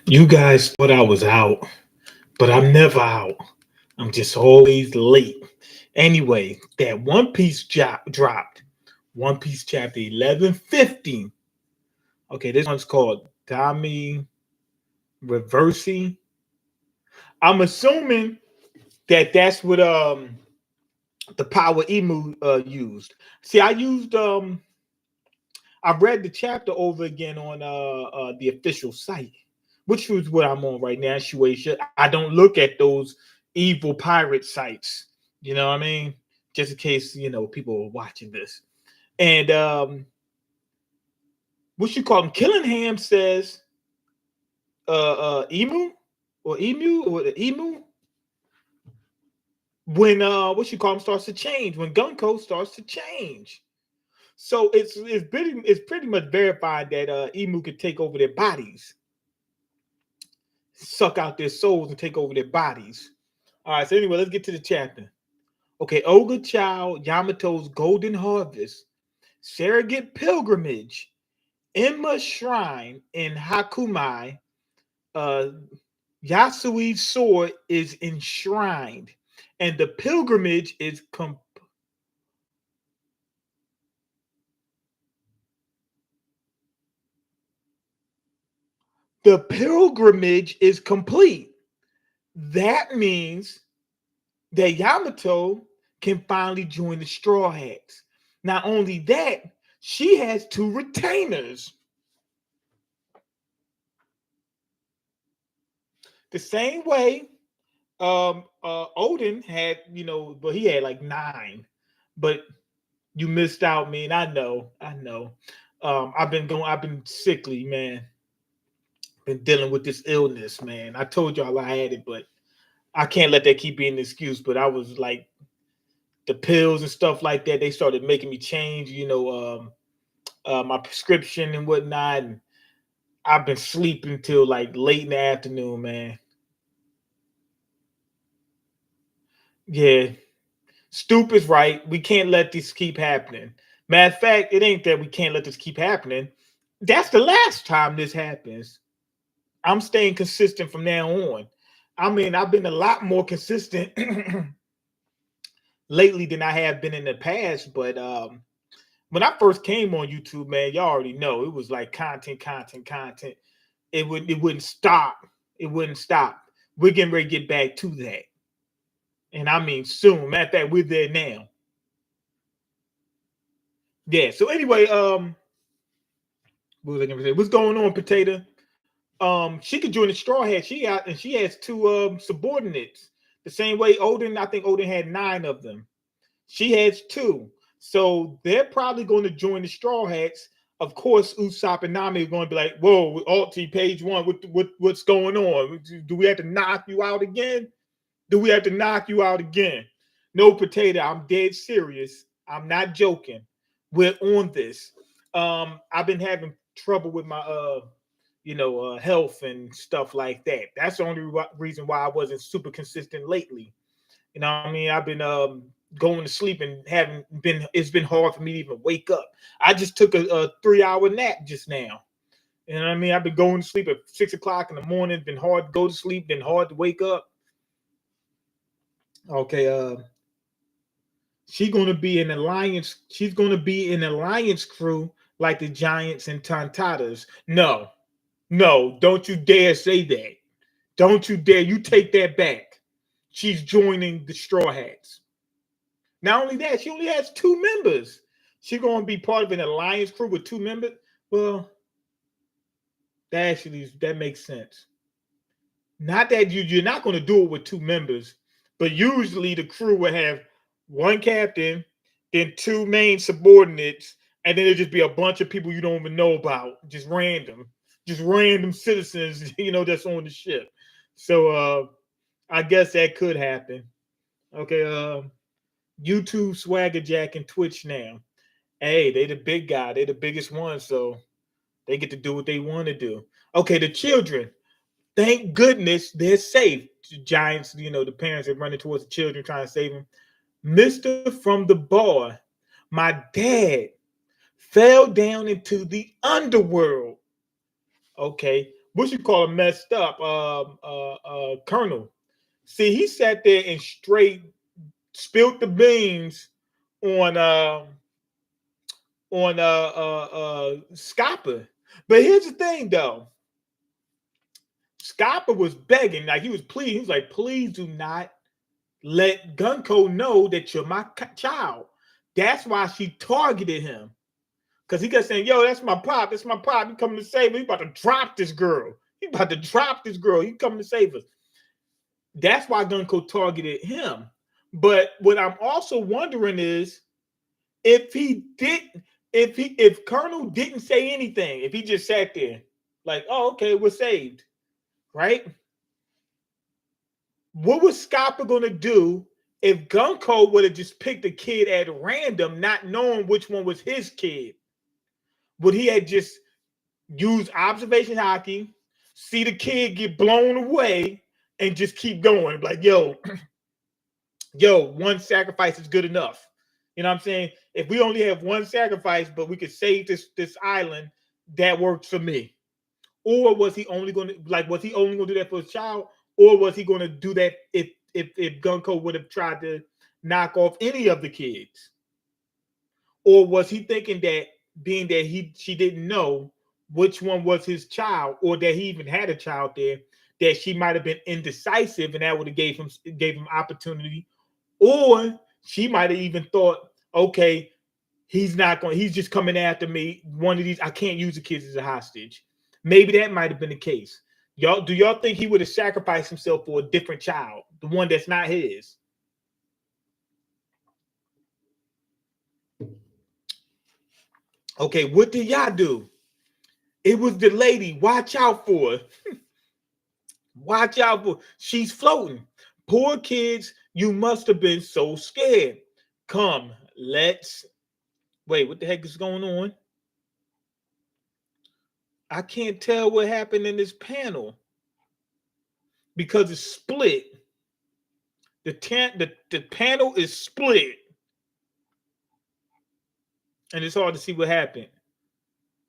You guys thought I was out, but I'm never out. I'm just always late. Anyway, that One Piece dropped. One Piece chapter 1150. Okay, this one's called Dami Reversi. I'm assuming that that's what the power emu used. See, I read the chapter over again on the official site, which is what I'm on right now, Shueisha. I don't look at those evil pirate sites. You know what I mean? Just in case, people are watching this. And what you call him? Killingham says emu or the emu when what you call him starts to change, when Gunko starts to change. So it's pretty much verified that emu could take over their bodies, suck out their souls and take over their bodies. All right, so anyway, let's get to the chapter. Okay, Olga Child, Yamato's Golden Harvest, Surrogate Pilgrimage, Emma Shrine in Hakumai, uh, Yasui's sword is enshrined, and the pilgrimage is complete. That means that Yamato can finally join the Straw Hats. Not only that, she has two retainers. The same way Odin had, but he had like nine. But you missed out, man. I know. I've been sickly, man. Been dealing with this illness, man. I told y'all I had it, but I can't let that keep being an excuse. But I was like, the pills and stuff like that, they started making me change, my prescription and whatnot. And I've been sleeping till like late in the afternoon, man. Yeah, Stoop is right. We can't let this keep happening. Matter of fact, it ain't that we can't let this keep happening. That's the last time this happens. I'm staying consistent from now on. I mean, I've been a lot more consistent lately than I have been in the past. But when I first came on YouTube, man, y'all already know it was like content, content, content. It wouldn't stop. It wouldn't stop. We're getting ready to get back to that. And I mean soon. Matter of fact, we're there now. Yeah. So anyway, what was I gonna say? What's going on, Potato? She could join the Straw Hat. She has two subordinates. The same way Odin, I think Odin had nine of them. She has two. So they're probably going to join the Straw Hats. Of course, Usopp and Nami are going to be like, "Whoa, Alti, page one, what's going on? Do we have to knock you out again? Do we have to knock you out again?" No, Potato, I'm dead serious. I'm not joking. We're on this. I've been having trouble with my health and stuff like that. That's the only reason why I wasn't super consistent lately. You know what I mean? I've been going to sleep and haven't been. It's been hard for me to even wake up. I just took a 3 hour nap just now. You know what I mean? I've been going to sleep at 6 o'clock in the morning. Been hard to go to sleep. Been hard to wake up. Okay. She's gonna be an alliance. She's gonna be an alliance crew like the Giants and Tontatas. No, no, don't you dare say that. Don't you dare. You take that back. She's joining the Straw Hats. Not only that, she only has two members. She's going to be part of an alliance crew with two members. Well, that makes sense. Not that you're not going to do it with two members, but usually the crew will have one captain, then two main subordinates, and then it'll just be a bunch of people you don't even know about, just random citizens, that's on the ship. So I guess that could happen. Okay, YouTube, Swagger Jack, and Twitch now. Hey, they the big guy. They the biggest one, so they get to do what they want to do. Okay, the children. Thank goodness they're safe. Giants, the parents are running towards the children trying to save them. Mister from the bar, my dad fell down into the underworld. Okay, what you call him, messed up, Colonel. See, he sat there and straight spilled the beans on Scopper. But here's the thing, though. Scopper was begging, like he was pleading. He was like, "Please do not let Gunko know that you're my child." That's why she targeted him, because he kept saying, "Yo, that's my pop. That's my pop. He coming to save me. He about to drop this girl. He about to drop this girl. He coming to save us." That's why Gunko targeted him. But what I'm also wondering is if Colonel didn't say anything, if he just sat there like, "Oh, okay, we're saved," right? What was Scopper gonna do if Gunko would have just picked a kid at random, not knowing which one was his kid? Would he have just used observation hockey, see the kid get blown away, and just keep going? Like, yo, one sacrifice is good enough. You know what I'm saying? If we only have one sacrifice, but we could save this island, that works for me. Or was he only going to do that for his child? Or was he going to do that if Gunko would have tried to knock off any of the kids? Or was he thinking that being that she didn't know which one was his child, or that he even had a child there, that she might have been indecisive, and that would have gave him opportunity? Or she might have even thought, okay, he's just coming after me. One of these, I can't use the kids as a hostage. Maybe that might have been the case. Do y'all think he would have sacrificed himself for a different child, the one that's not his? Okay, what did y'all do? It was the lady. Watch out for her. Watch out for her. She's floating. Poor kids, you must have been so scared. Come, let's wait. What the heck is going on? I can't tell what happened in this panel because it's split. The panel is split, and it's hard to see what happened.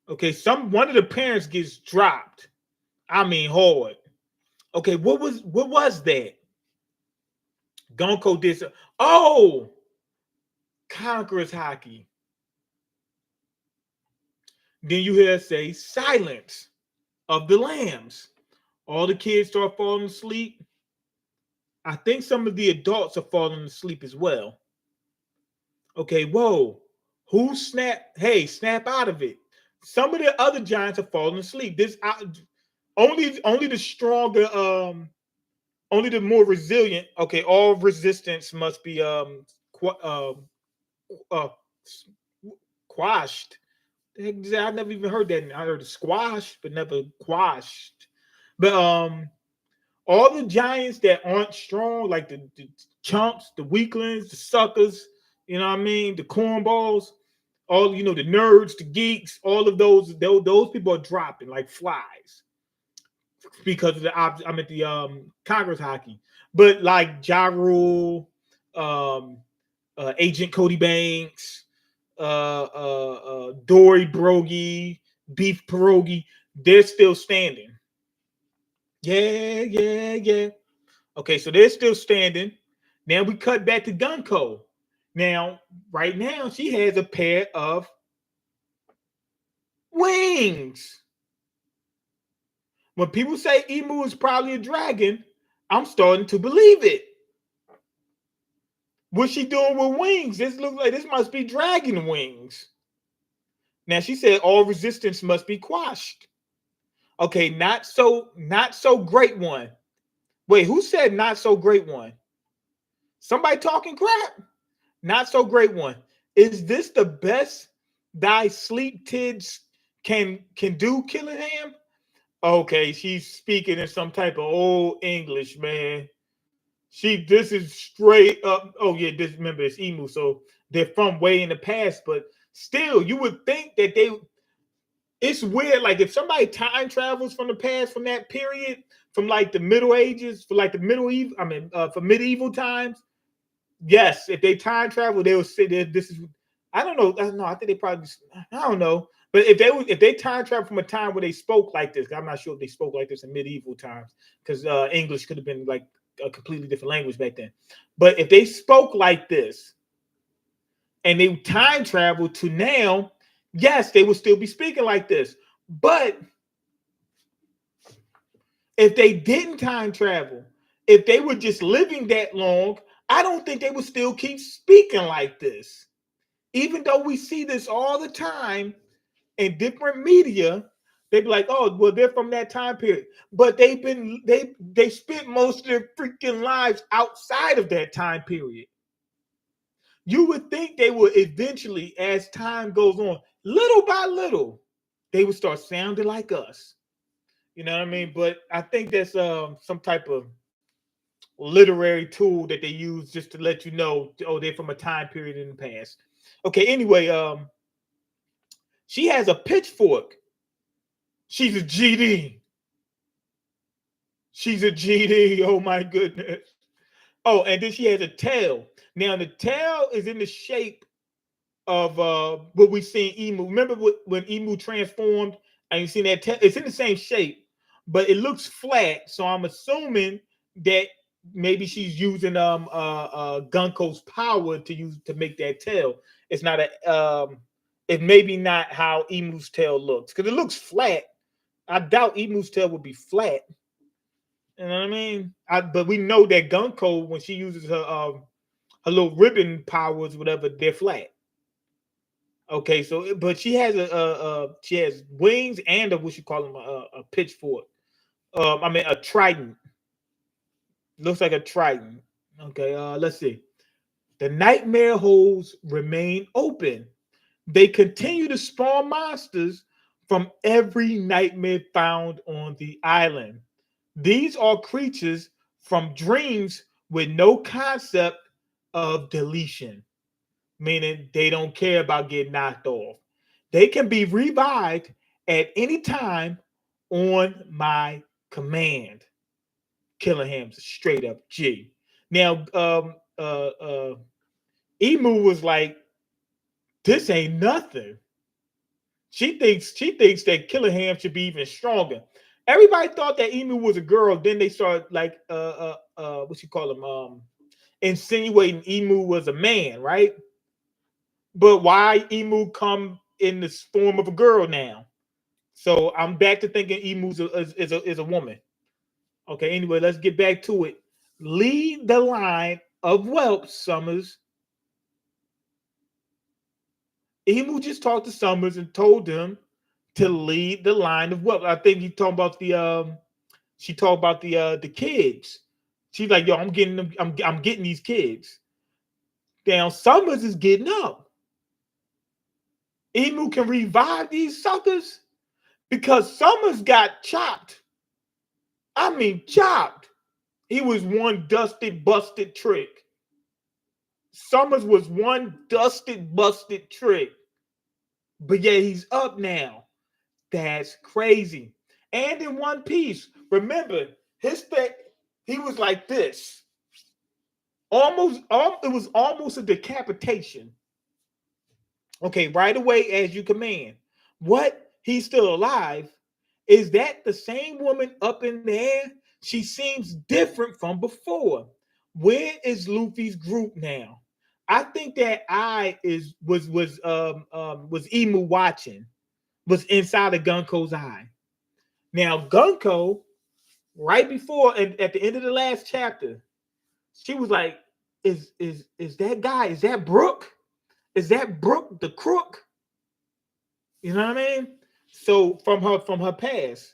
Okay, one of the parents gets dropped. I mean, hard. Okay, what was that? Gunko did. Oh, Conqueror's hockey. Then you hear us say, "Silence of the lambs." All the kids start falling asleep. I think some of the adults are falling asleep as well. Okay, whoa. Who snapped? Hey, snap out of it. Some of the other giants are falling asleep. Only the stronger, only the more resilient. Okay, all resistance must be quashed. I've never even heard that. I heard squash, but never quashed. But all the giants that aren't strong, like the chumps, the weaklings, the suckers, you know what I mean, the cornballs, all the nerds, the geeks, all of those people are dropping like flies because of the Congress hockey. But like Ja Rule, Agent Cody Banks, Dory Brogy, Beef Pierogi, they're still standing. Yeah. Okay, so they're still standing. Now we cut back to Gunko. Now, right now, she has a pair of wings. When people say Emu is probably a dragon, I'm starting to believe it. What's she doing with wings? This must be dragon wings. Now she said all resistance must be quashed. Okay, not so great one. Wait, who said not so great one? Somebody talking crap? Not so great one. Is this the best thy sleep tids can do, Killingham? Okay, she's speaking in some type of old English, man. This is straight up. Oh yeah, remember it's Emu, so they're from way in the past, but still, you would think that it's weird. Like if somebody time travels from the past, from that period, from like the Middle Ages, for like for medieval times. Yes, if they time travel, they will say that this is. I don't know. I think they probably. I don't know. But if they time travel from a time where they spoke like this, I'm not sure if they spoke like this in medieval times, because English could have been like a completely different language back then. But if they spoke like this and they time travel to now, yes, they would still be speaking like this. But if they didn't time travel, if they were just living that long, I don't think they would still keep speaking like this. Even though we see this all the time in different media, they'd be like, "Oh, well, they're from that time period," but they spent most of their freaking lives outside of that time period. You would think they would eventually, as time goes on, little by little, they would start sounding like us. You know what I mean? But I think that's some type of literary tool that they use just to let you know, oh, they're from a time period in the past. Okay, anyway, she has a pitchfork. She's a GD. She's a GD. Oh my goodness. Oh, and then she has a tail. Now the tail is in the shape of what we seen Emu. Remember when Emu transformed and you seen that tail? It's in the same shape, but it looks flat. So I'm assuming that maybe she's using Gunko's power to make that tail. It's not a it maybe not how Emu's tail looks, because it looks flat. I doubt Emu's tail would be flat. You know what I mean? But we know that Gunko, when she uses her little ribbon powers, whatever, they're flat. Okay, so but she has she has wings and a, what you call them, a pitchfork. I mean a trident. Looks like a trident. Okay, let's see. The nightmare holes remain open. They continue to spawn monsters from every nightmare found on the island. These are creatures from dreams with no concept of deletion, meaning they don't care about getting knocked off. They can be revived at any time on my command. Killingham's straight up G. Now, Emu was like, "This ain't nothing." She thinks that Killingham should be even stronger. Everybody thought that Emu was a girl. Then they started like what you call him insinuating Emu was a man, right? But why Emu come in the form of a girl now? So I'm back to thinking Emu's is a woman. Okay, anyway, let's get back to it. Lead the line of whelps, Summers. Emu just talked to Summers and told him to lead the line of whelps. I think he talking about the she talked about the kids. She's like, yo, I'm getting them, I'm getting these kids. Now Summers is getting up. Emu can revive these suckers because Summers got chopped. I mean, chopped. He was one dusted, busted trick. Summers was one dusted, busted trick. But yeah, he's up now. That's crazy. And in One Piece, remember, his thing, he was like this. It was almost a decapitation. Okay, right away as you command. What? He's still alive. Is that the same woman up in the air? She seems different from before. Where is Luffy's group now? I think that eye was Emu watching, was inside of Gunko's eye. Now Gunko, right before at the end of the last chapter, she was like, "Is that guy? Is that Brook? Is that Brook the crook?" You know what I mean? So from her past,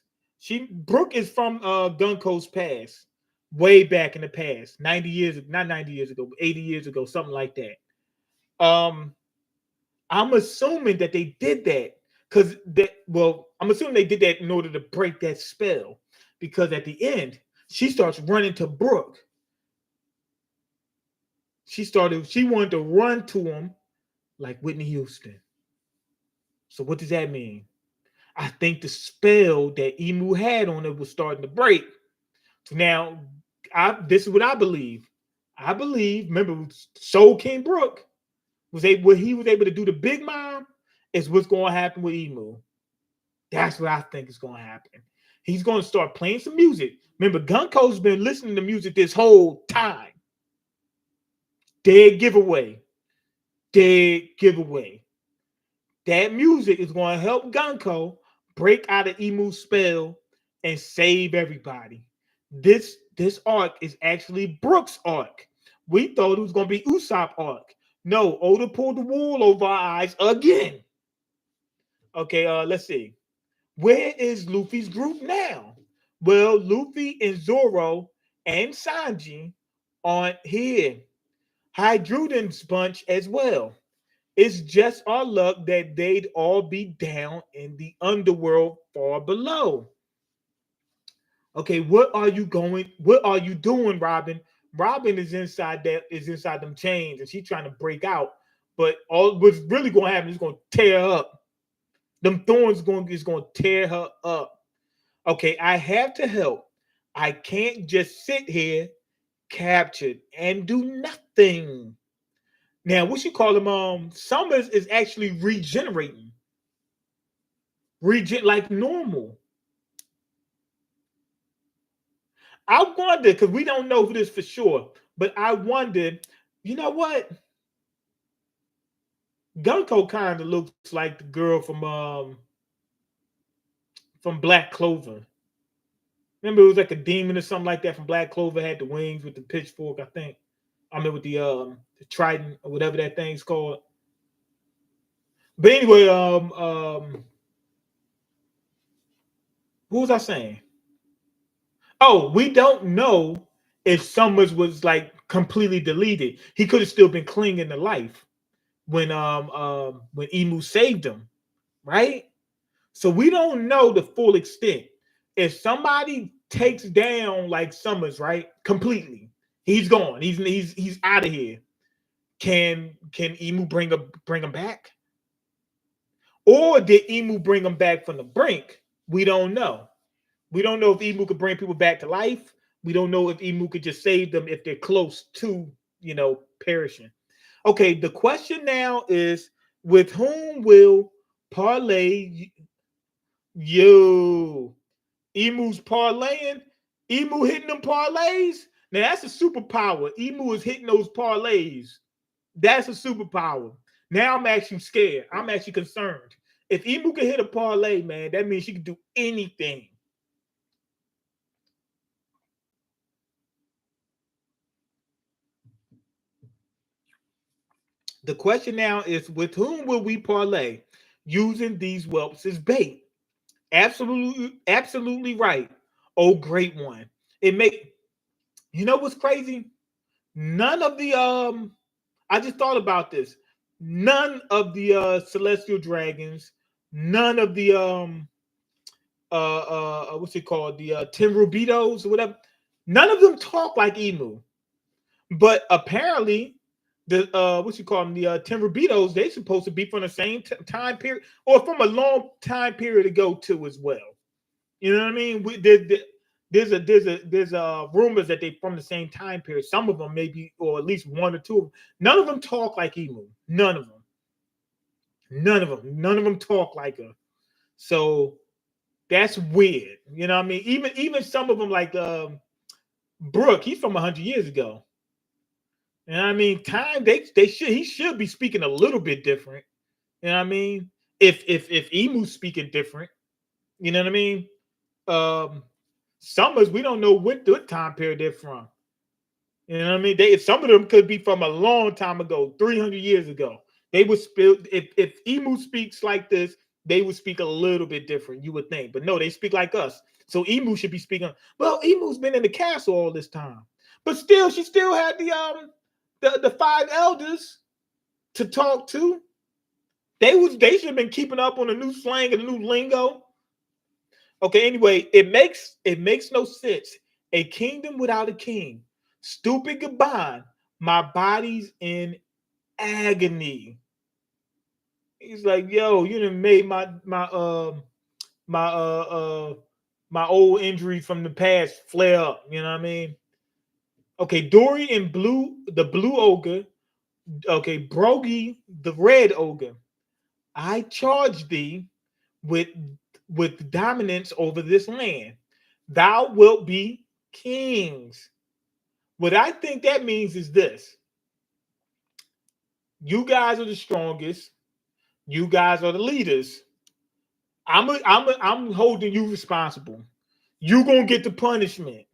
Brooke is from Gunko's past, way back in the past, 90 years, not 90 years ago, 80 years ago, something like that. I'm assuming that they did that because I'm assuming they did that in order to break that spell. Because at the end, she starts running to Brooke. She wanted to run to him like Whitney Houston. So what does that mean? I think the spell that Emu had on it was starting to break. So now, this is what I believe. I believe, remember, Soul King Brook he was able to do the Big Mom, is what's going to happen with Emu. That's what I think is going to happen. He's going to start playing some music. Remember, Gunko's been listening to music this whole time. Dead giveaway. Dead giveaway. That music is going to help Gunko break out of Emu's spell and save everybody. This arc is actually Brooks' arc. We thought it was going to be Usopp arc. No, Oda pulled the wool over our eyes again. Okay, let's see. Where is Luffy's group now? Well, Luffy and Zoro and Sanji aren't here. Hydruden's bunch as well. It's just our luck that they'd all be down in the underworld far below. Okay, what are you doing, Robin? Robin is inside them chains and she's trying to break out. But all what's really going to happen is going to tear her up. Them thorns is going to tear her up. Okay, I have to help. I can't just sit here captured and do nothing. Now, what you call them? Summers is actually regenerating, like normal. I wonder because we don't know this for sure, but I wondered. You know what? Gunko kind of looks like the girl from Black Clover. Remember, it was like a demon or something like that from Black Clover. Had the wings with the pitchfork, I think. I mean, with the trident or whatever that thing's called. But anyway, what was I saying? Oh, we don't know if Summers was like completely deleted. He could have still been clinging to life when Emu saved him, right? So we don't know the full extent. If somebody takes down like Summers, right, completely, he's gone. He's out of here. Can Emu bring him back? Or did Emu bring him back from the brink? We don't know. We don't know if Emu could bring people back to life. We don't know if Emu could just save them if they're close to, perishing. Okay, the question now is, with whom will parlay Emu's parlaying? Emu hitting them parlays? Now that's a superpower. Emu is hitting those parlays. That's a superpower. Now I'm actually scared. I'm actually concerned. If Emu can hit a parlay, man, that means she can do anything. The question now is, with whom will we parlay using these whelps as bait? Absolutely right. Oh, great one. You know what's crazy? None of the I just thought about this. None of the celestial dragons, none of the what's it called? The Tenrubitos or whatever. None of them talk like Emu. But apparently the what you call them, the Tenrubitos, they're supposed to be from the same time period or from a long time period ago too as well. You know what I mean? There's rumors that they from the same time period. Some of them maybe, or at least one or two of them. None of them talk like Emu. None of them. None of them talk like her. So that's weird. You know what I mean? Even some of them like Brooke, he's from 100 years ago. You know what I mean? Time he should be speaking a little bit different. You know what I mean? If Emu's speaking different, you know what I mean? Summers, we don't know what time period they're from. You know what I mean? Some of them could be from a long time ago, 300 years ago. They would spill if Emu speaks like this, they would speak a little bit different, you would think. But no, they speak like us. So Emu should be speaking. Well, Emu's been in the castle all this time. But still, she still had the five elders to talk to. They should have been keeping up on the new slang and the new lingo. Okay, anyway, it makes no sense. A kingdom without a king. Stupid Gaban. My body's in agony. He's like, yo, you done made my old injury from the past flare up. You know what I mean? Okay, Dory and the blue ogre. Okay, Brogy, the red ogre. I charge thee with dominance over this land. Thou wilt be kings. What I think that means is this: you guys are the strongest. You guys are the leaders. I'm holding you responsible. You gonna get the punishment.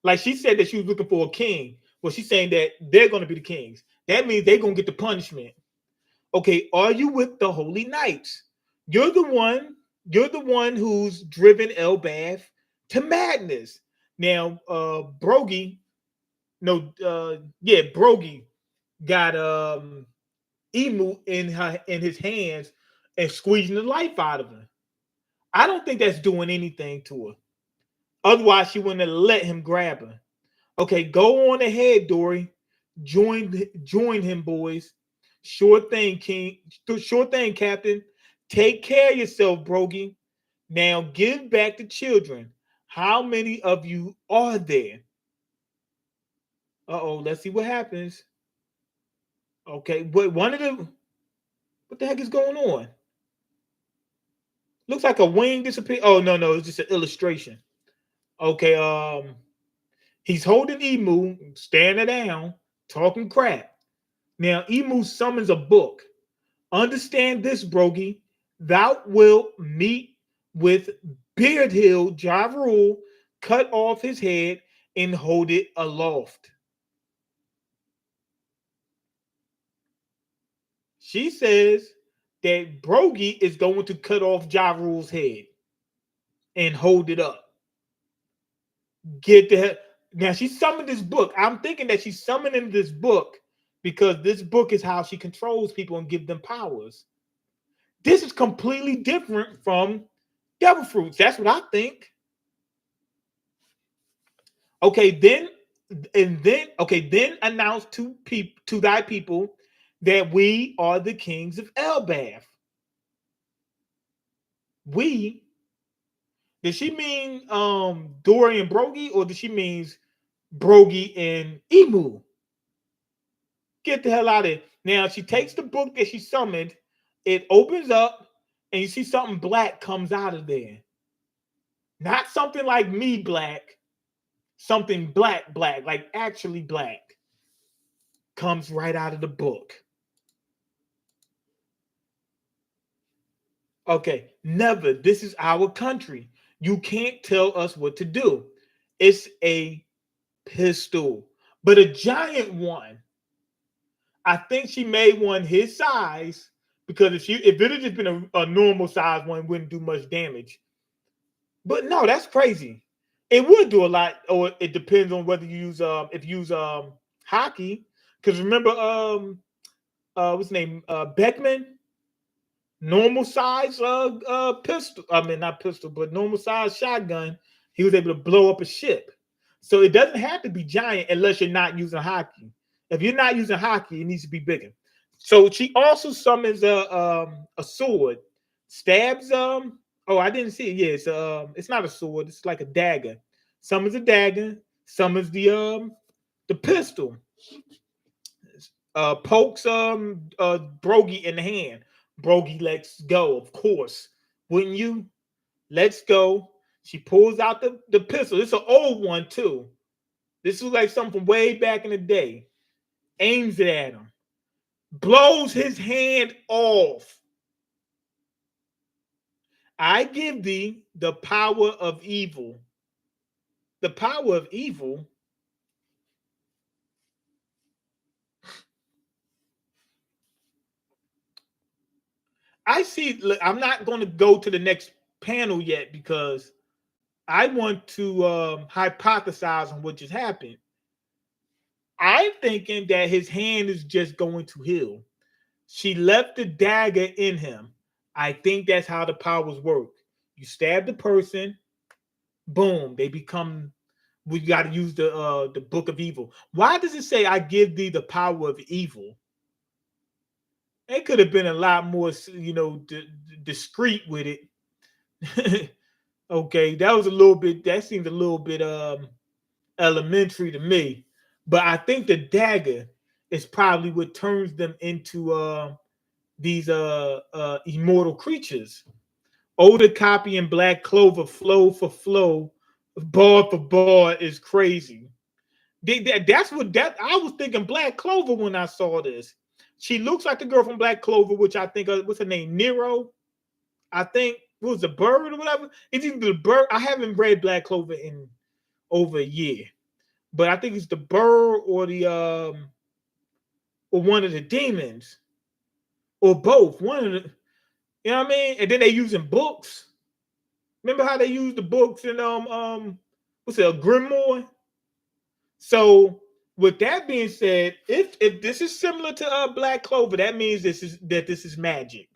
Like she said that she was looking for a king. Well, she's saying that they're gonna be the kings. That means they're gonna get the punishment. Okay, are you with the holy knights? You're the one. You're the one who's driven Elbath to madness. Now, Brogy, no, yeah, Brogy got Emu in his hands and squeezing the life out of him. I don't think that's doing anything to her. Otherwise, she wouldn't have let him grab her. Okay, go on ahead, Dory. Join him, boys. Sure thing, King. Sure thing, Captain. Take care of yourself, Brogy. Now give back the children. How many of you are there? Uh-oh, let's see what happens. Okay, but one of them. What the heck is going on? Looks like a wing disappeared. Oh no, it's just an illustration. Okay, he's holding Emu, standing down, talking crap. Now Emu summons a book. Understand this, Brogy. Thou wilt meet with Beard Hill Javrul, cut off his head and hold it aloft. She says that Brogy is going to cut off Javrul's head and hold it up. Get the hell. Now she summoned this book. I'm thinking that she's summoning this book because this book is how she controls people and give them powers. This is completely different from devil fruits. That's what I think. Okay, then announce to thy people that we are the kings of Elbath. We. Does she mean Dory and Brogy, or does she mean Brogy and Emu? Get the hell out of here. Now she takes the book that she summoned, it opens up, and you see something black comes out of there. Not something like me black, something black, like actually black, comes right out of the book. Okay, never. This is our country. You can't tell us what to do. It's a pistol, but a giant one. I think she made one his size because if it had just been a normal size one, it wouldn't do much damage. But no, that's crazy. It would do a lot, or it depends on whether you use if you use hockey. Because remember what's his name? Beckman, normal size pistol. I mean not pistol, but normal size shotgun. He was able to blow up a ship. So it doesn't have to be giant unless you're not using hockey. If you're not using hockey, it needs to be bigger. So she also summons a sword, stabs oh, I didn't see it. Yeah, it's not a sword, it's like a dagger. Summons a dagger, summons the pistol. Pokes Brogy in the hand. Brogy lets go, of course. Wouldn't you? Let's go. She pulls out the pistol. It's an old one too. This was like something from way back in the day. Aims it at him. Blows his hand off. I give thee the power of evil. The power of evil? I see. Look, I'm not going to go to the next panel yet because I want to hypothesize on what just happened. I'm thinking that his hand is just going to heal. She left the dagger in him. I think that's how the powers work. You stab the person, boom, they become. We got to use the book of evil. Why does it say I give thee the power of evil? It could have been a lot more, discreet with it. Okay, that was a little bit. That seems a little bit elementary to me. But I think the dagger is probably what turns them into these immortal creatures. Older copy and Black Clover, flow for flow, bar for bar is crazy. That's what that I was thinking Black Clover when I saw this. She looks like the girl from Black Clover, which I think what's her name? Nero. I think it was the bird or whatever. It's either the bird. I haven't read Black Clover in over a year, but I think it's the bird or the or one of the demons or both. One of the, you know what I mean? And then they using books. Remember how they used the books in what's it, a grimoire? So with that being said, if this is similar to Black Clover, that means this is magic.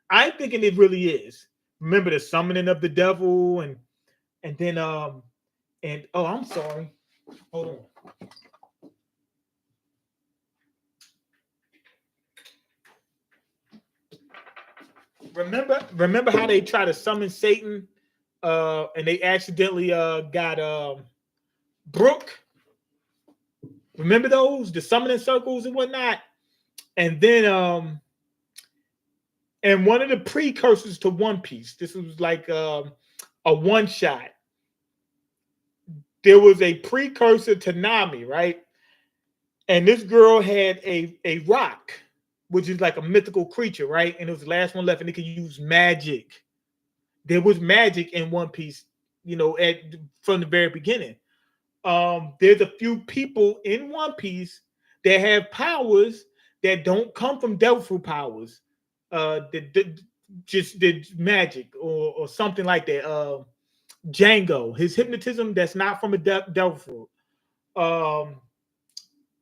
I'm thinking it really is. Remember the summoning of the devil and then and oh, I'm sorry. Hold on. Remember how they try to summon Satan and they accidentally got Brooke. Remember those? The summoning circles and whatnot. And then and one of the precursors to One Piece, this was like a one shot. There was a precursor to Nami, right? And this girl had a rock, which is like a mythical creature, right? And it was the last one left, and it could use magic. There was magic in One Piece, you know, from the very beginning. There's a few people in One Piece that have powers that don't come from devil fruit powers. Just did magic or something like that. Django, his hypnotism that's not from a devil fruit.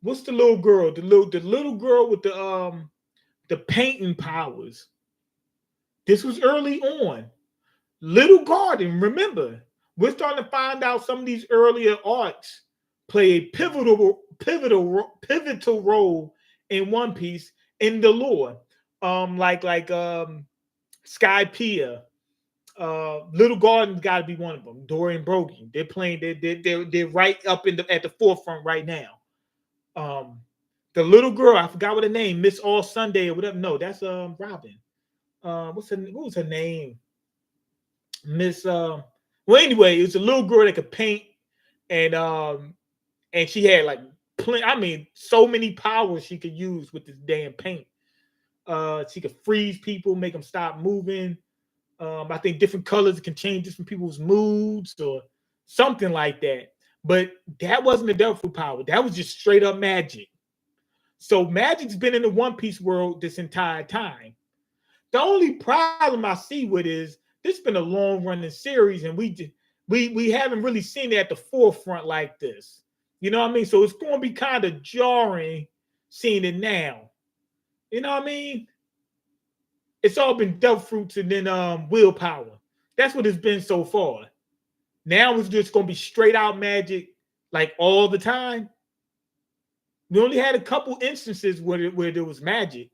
What's the little girl? The little girl with the painting powers. This was early on. Little Garden, remember, we're starting to find out some of these earlier arts play a pivotal role in One Piece in the lore. Like Skypiea, Little Garden's got to be one of them. Dorian Brody, they're playing. They're right up at the forefront right now. The little girl, I forgot what her name, Miss All Sunday or whatever. No, that's Robin. What was her name? Miss well, anyway, it was a little girl that could paint, and she had like so many powers she could use with this damn paint. She could freeze people, make them stop moving. I think different colors can change different people's moods or something like that. But that wasn't a devil fruit power. That was just straight up magic. So magic's been in the One Piece world this entire time. The only problem I see with it is this has been a long running series, and we haven't really seen it at the forefront like this. You know what I mean? So it's going to be kind of jarring seeing it now. You know what I mean? It's all been devil fruits and then willpower. That's what it's been so far. Now it's just going to be straight out magic, like all the time. We only had a couple instances where there was magic.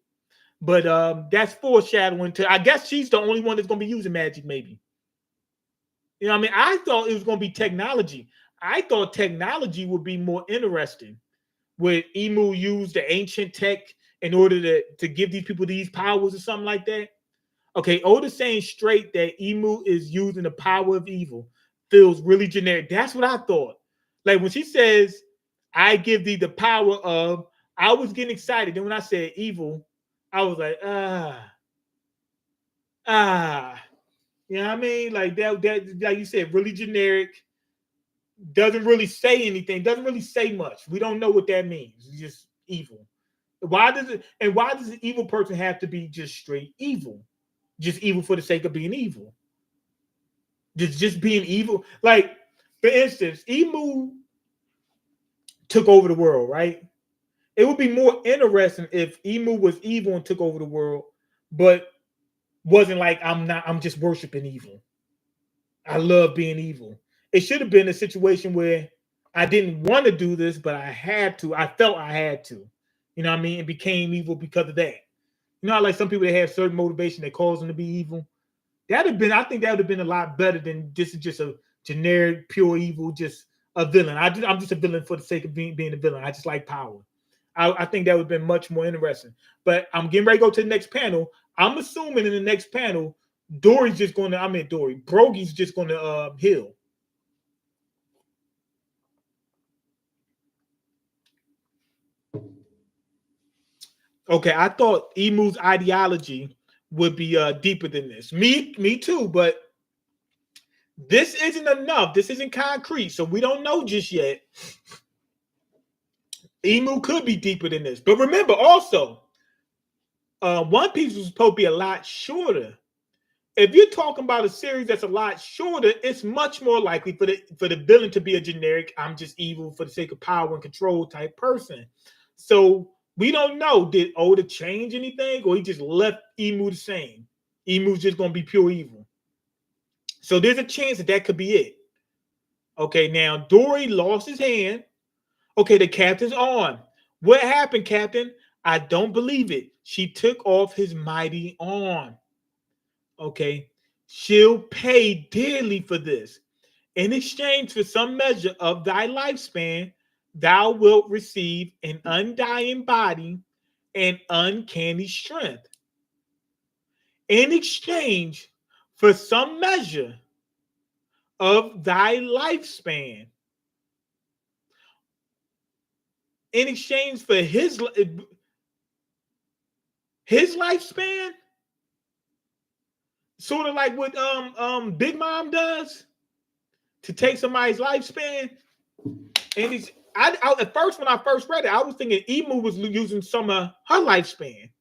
But that's foreshadowing to, I guess she's the only one that's going to be using magic, maybe. You know what I mean? I thought it was going to be technology. I thought technology would be more interesting. Would Emu use the ancient tech in order to give these people these powers or something like that? Okay, Oda's saying straight that Emu is using the power of evil. Feels really generic. That's what I thought. Like when she says, I give thee the power of, I was getting excited. Then when I said evil, I was like, you know what I mean? Like that, like you said, really generic. Doesn't really say anything. Doesn't really say much. We don't know what that means. It's just evil. Why does an evil person have to be just straight evil? Just evil for the sake of being evil. Just being evil. Like, for instance, Emu took over the world, right? It would be more interesting if Emu was evil and took over the world, but wasn't like, I'm just worshiping evil. I love being evil. It should have been a situation where I didn't want to do this, but I had to. I felt I had to. You know what I mean? It became evil because of that. You know how like some people that have certain motivation that cause them to be evil? I think that would have been a lot better than this is just a generic, pure evil, just a villain. I'm just a villain for the sake of being a villain. I just like power. I think that would have been much more interesting. But I'm getting ready to go to the next panel. I'm assuming in the next panel, Dory's just going to, I mean, Dory, Brogy's just going to heal. Okay, I thought Emu's ideology would be deeper than this. Me too, but this isn't enough. This isn't concrete, so we don't know just yet. Emu could be deeper than this. But remember also, One Piece was supposed to be a lot shorter. If you're talking about a series that's a lot shorter, it's much more likely for the villain to be a generic, I'm just evil for the sake of power and control type person. So we don't know, did Oda change anything, or he just left Emu the same? Emu's just gonna be pure evil. So there's a chance that could be it. Okay, now Dory lost his hand. Okay, the captain's arm. What happened, Captain? I don't believe it. She took off his mighty arm. Okay, she'll pay dearly for this. In exchange for some measure of thy lifespan, thou wilt receive an undying body and uncanny strength. In exchange for some measure of thy lifespan, in exchange for his lifespan, sort of like what Big Mom does to take somebody's lifespan. And it's at first, when I first read it, I was thinking Emu was using some of her lifespan,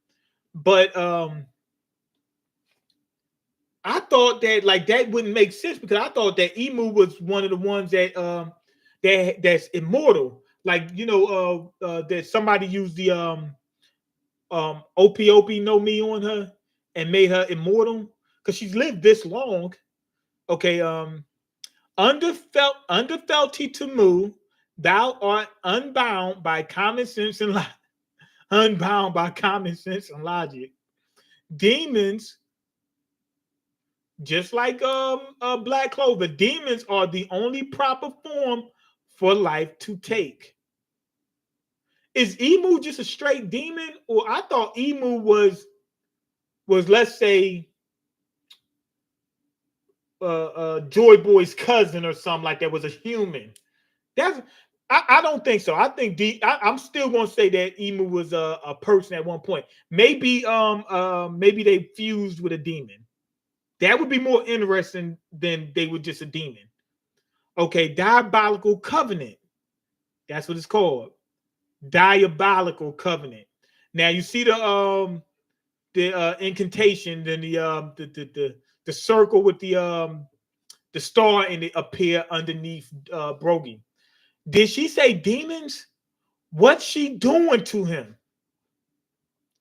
but I thought that like that wouldn't make sense, because I thought that Emu was one of the ones that that's immortal. Like, you know, that somebody used the Opie no Me on her and made her immortal because she's lived this long. Okay, underfelty to move, thou art unbound by common sense and unbound by common sense and logic. Demons, just like Black Clover, demons are the only proper form for life to take. Is Emu just a straight demon, or I thought Emu was let's say Joy Boy's cousin or something like that, was a human? That's I don't think so. I think I'm still gonna say that Emu was a person at one point. Maybe maybe they fused with a demon. That would be more interesting than they were just a demon. Okay, diabolical covenant. That's what it's called. Diabolical covenant. Now you see the incantation, then the circle with the star and it appear underneath Brogy. Did she say demons? What's she doing to him?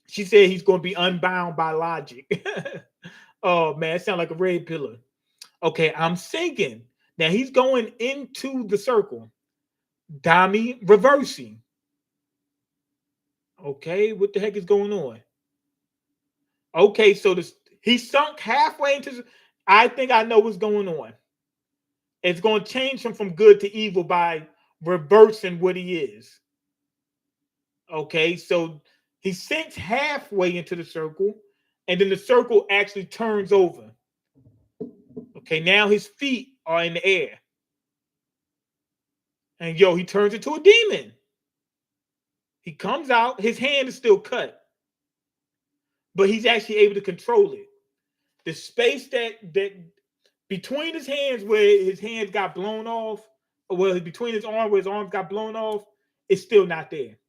She said he's going to be unbound by logic. Oh man, it sounds like a red pillar. Okay, I'm thinking now he's going into the circle. Dami reversing. Okay, what the heck is going on? Okay, so he sunk halfway into. I think I know what's going on. It's going to change him from good to evil by reversing what he is. Okay, so he sinks halfway into the circle, and then the circle actually turns over. Okay, now his feet are in the air. And he turns into a demon. He comes out, his hand is still cut, but he's actually able to control it. The space that between his hands, where his hands got blown off, or between his arm where his arms got blown off, it's still not there.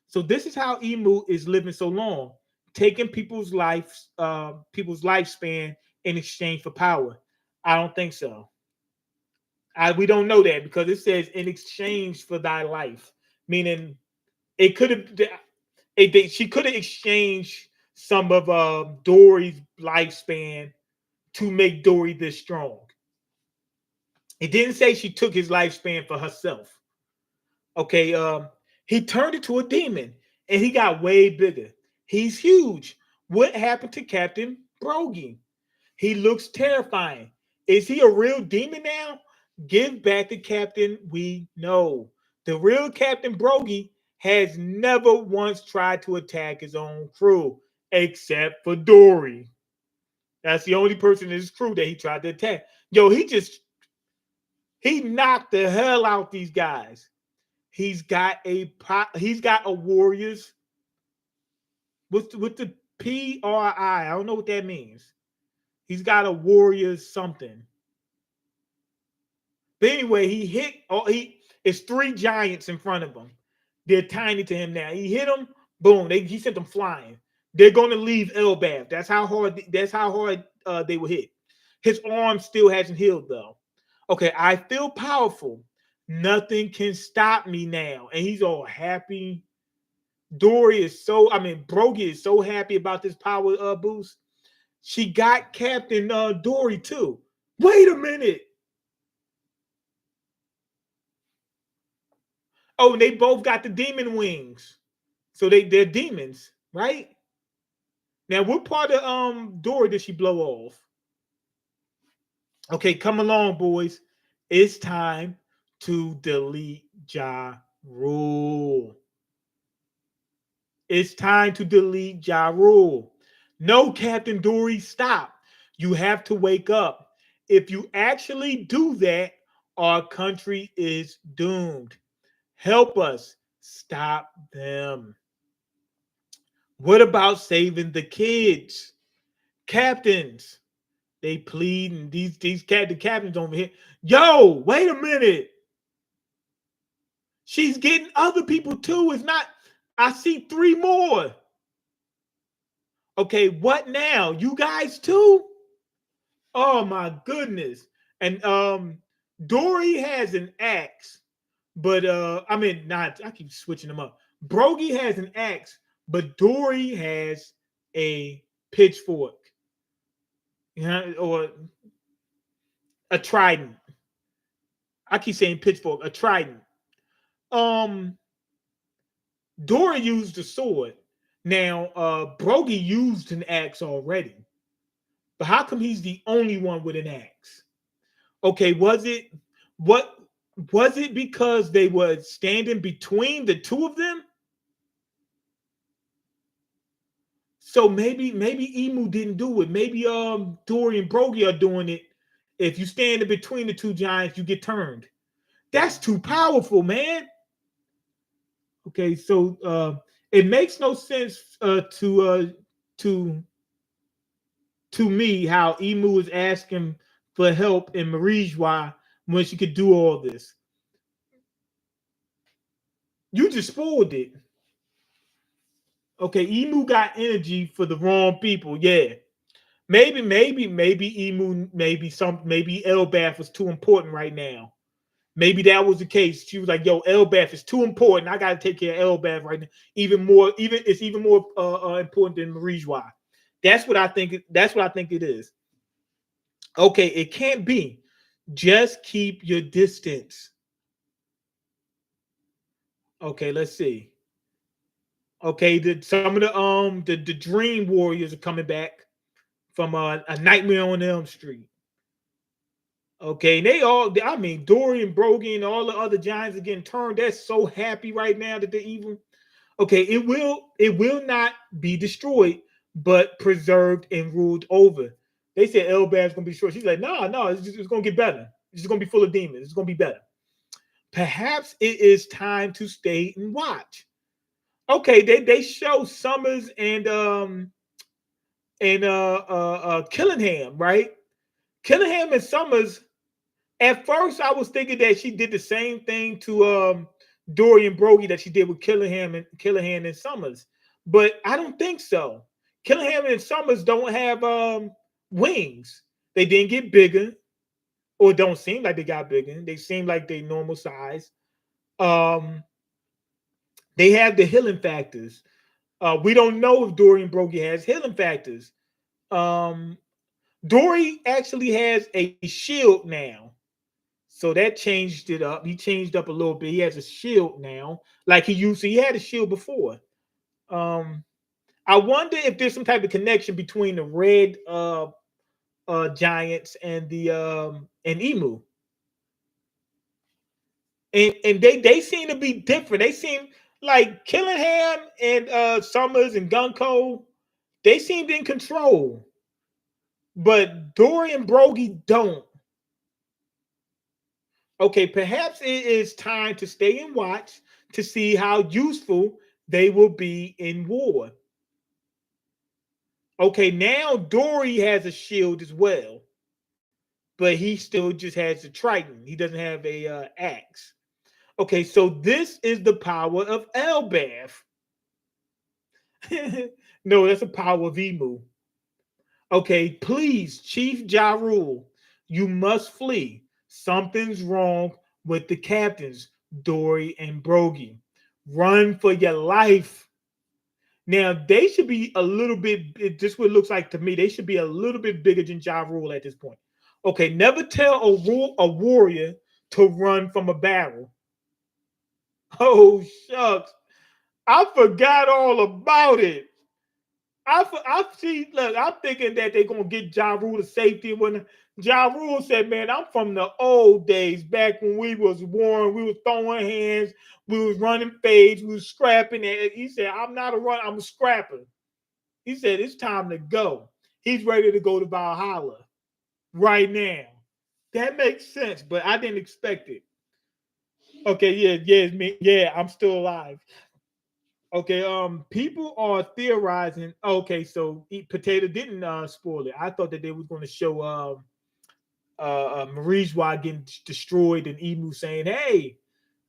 So this is how Emu is living so long, taking people's lifespan in exchange for power. I don't think so. We don't know that, because it says in exchange for thy life, meaning it could have. She could have exchanged some of Dory's lifespan to make Dory this strong. It didn't say she took his lifespan for herself. Okay, he turned into a demon and he got way bigger. He's huge. What happened to Captain Brogy? He looks terrifying. Is he a real demon now? Give back the captain we know. The real Captain Brogy has never once tried to attack his own crew, except for Dory. That's the only person in his crew that he tried to attack. Yo, he knocked the hell out these guys. He's got a warriors with the PRI. I don't know what that means. He's got a warriors something. But anyway, he hit. Oh, it's three giants in front of him. They're tiny to him now. He hit them. Boom. He sent them flying. They're going to leave Elbaf. That's how hard. That's how hard they were hit. His arm still hasn't healed though. Okay, I feel powerful. Nothing can stop me now. And he's all happy. Dory is Brogy is so happy about this power boost. She got Captain Dory too. Wait a minute. Oh, and they both got the demon wings. So they're demons, right? Now, what part of Dory did she blow off? Okay, come along, boys. It's time to delete Ja Rule. It's time to delete Ja Rule. No, Captain Dory, stop. You have to wake up. If you actually do that, our country is doomed. Help us stop them. What about saving the kids? Captains, they plead, and the captains over here. Yo, wait a minute. She's getting other people too. It's not, I see three more. Okay, what now? You guys too? Oh my goodness. And Dory has an axe, but I keep switching them up. Brogy has an axe, but Dory has a pitchfork. Or a trident. I keep saying pitchfork, a trident. Dory used a sword. Now, Brogy used an axe already. But how come he's the only one with an axe? Okay, was it because they were standing between the two of them? So maybe Emu didn't do it. Maybe Dory and Brogy are doing it. If you stand in between the two giants, you get turned. That's too powerful, man. Okay, so it makes no sense to me how Emu is asking for help in Marijois when she could do all this. You just spoiled it. Okay, Emu got energy for the wrong people. Yeah. Maybe Emu, maybe Elbaf was too important right now. Maybe that was the case. She was like, "Yo, Elbaf is too important. I got to take care of Elbaf right now. Even more important than Marijois." That's what I think. That's what I think it is. Okay, it can't be. Just keep your distance. Okay, let's see. Okay, some of the Dream Warriors are coming back from a Nightmare on Elm Street. Okay, Dory and Brogy and all the other giants are getting turned. They're so happy right now that they're evil. Okay, it will not be destroyed, but preserved and ruled over. They said Elbaf's gonna be short. She's like, no, it's gonna get better. It's just gonna be full of demons. It's gonna be better. Perhaps it is time to stay and watch. Okay, they show Summers and Killingham, right? Killingham and Summers. At first, I was thinking that she did the same thing to Dory and Brogy that she did with Killingham and Summers, but I don't think so. Killingham and Summers don't have wings. They didn't get bigger, or don't seem like they got bigger. They seem like they normal size. Um, they have the healing factors. We don't know if Dory and Brogy has healing factors. Um, Dory actually has a shield now. So that changed it up. He changed up a little bit. He has a shield now, like he used to. He had a shield before. I wonder if there's some type of connection between the red giants and the and Emu. And they seem to be different. They seem Like Killingham and Summers and Gunko, they seemed in control. But Dory and Brogy don't. Okay, perhaps it is time to stay and watch to see how useful they will be in war. Okay, now Dory has a shield as well, but he still just has the Triton. He doesn't have a axe. Okay, so this is the power of Elbath. No, that's the power of Emu. Okay, please, Chief Ja Rule, you must flee. Something's wrong with the captains, Dory and Brogy. Run for your life. Now, they should be a little bit, just what it looks like to me, they should be a little bit bigger than Ja Rule at this point. Okay, never tell a warrior to run from a battle. Oh, shucks. I forgot all about it. I see. Look, I'm thinking that they're gonna get Ja Rule to safety. When Ja Rule said, "Man, I'm from the old days, back when we was warring, we was throwing hands, we was running fades, we was scrapping." And he said, "I'm not a run, I'm a scrapper." He said, "It's time to go." He's ready to go to Valhalla right now. That makes sense, but I didn't expect it. Okay, yeah, it's me. Yeah, I'm still alive. Okay, people are theorizing. Okay, so Potato didn't spoil it. I thought that they was going to show Marijois getting destroyed and Emu saying, "Hey,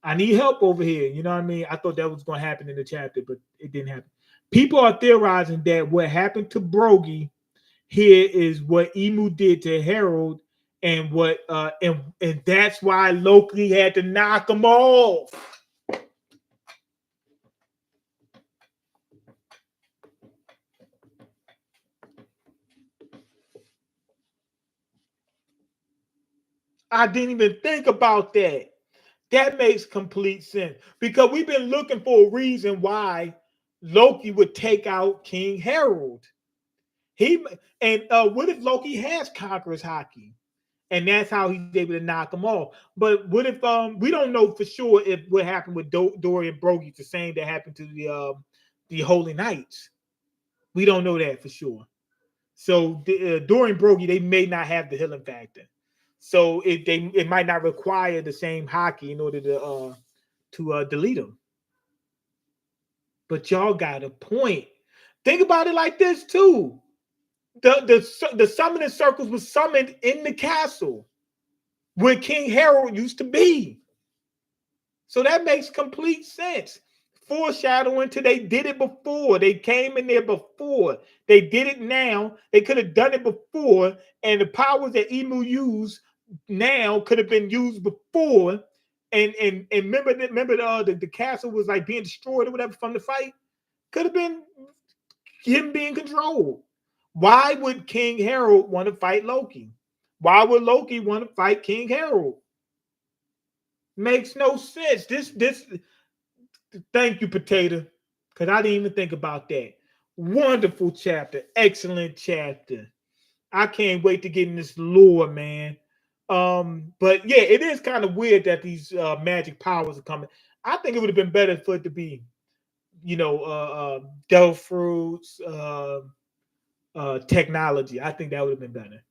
I need help over here." You know what I mean? I thought that was going to happen in the chapter, but it didn't happen. People are theorizing that what happened to Brogy here is what Emu did to Harold, and and that's why Loki had to knock him off. I didn't even think about that. That makes complete sense because we've been looking for a reason why Loki would take out King Harold. He and what if Loki has Conqueror's hockey, and that's how he's able to knock him off? But what if we don't know for sure if what happened with Dory and Brogy is the same that happened to the Holy Knights? We don't know that for sure. So Dory and Brogy, they may not have the healing factor. So it might not require the same hockey in order to delete them. But y'all got a point. Think about it like this too. The summoning circles was summoned in the castle where King Harold used to be. So that makes complete sense. Foreshadowing to they did it before. They came in there before. They did it now. They could have done it before. And the powers that Emu used now could have been used before. And remember the castle was like being destroyed or whatever from the fight. Could have been him being controlled. Why would King Harold want to fight Loki? Why would Loki want to fight King Harold? Makes no sense. This Thank you, Potato, because I didn't even think about that. Wonderful chapter, excellent chapter. I can't wait to get in this lore, man. But yeah, it is kind of weird that these magic powers are coming. I think it would have been better for it to be, devil fruits, technology. I think that would have been better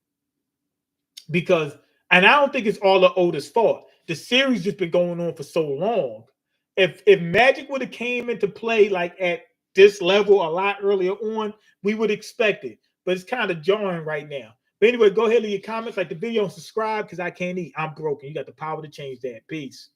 because, and I don't think it's all the Oda's fault. The series just been going on for so long. If magic would have came into play like at this level a lot earlier on, we would expect it. But it's kind of jarring right now. But anyway, go ahead and leave your comments, like the video, and subscribe because I can't eat. I'm broken. You got the power to change that. Peace.